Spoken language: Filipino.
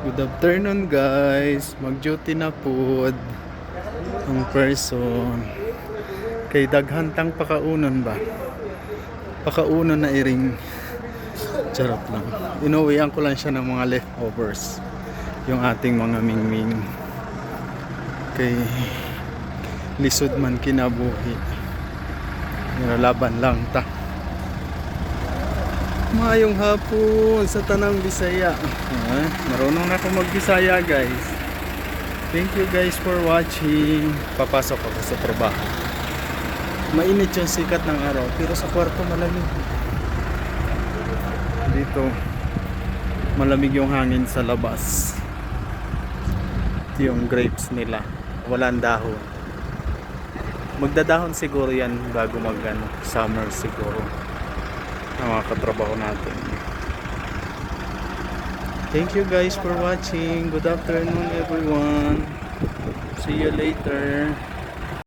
Good afternoon guys. Mag-duty na po ang person. Kay daghantang pakaunon ba? Pakaunon na iring. Charot lang. Inuwian ko lang siya ng mga leftovers. Yung ating mga mingming. Kay lisod man kinabuhi. Nilalaban lang ta. Mayong hapon sa Tanang Bisaya. Marunong na ako mag-Bisaya guys. Thank you guys for watching. Papasok ako sa trabaho. Mainit yung sikat ng araw pero sa kwarto malamig. Dito malamig yung hangin sa labas. Ito yung grapes nila. Walang dahon. Magdadahon siguro yan bago summer siguro. Ang mga katrabaho natin. Thank you guys for watching. Good afternoon everyone. See you later.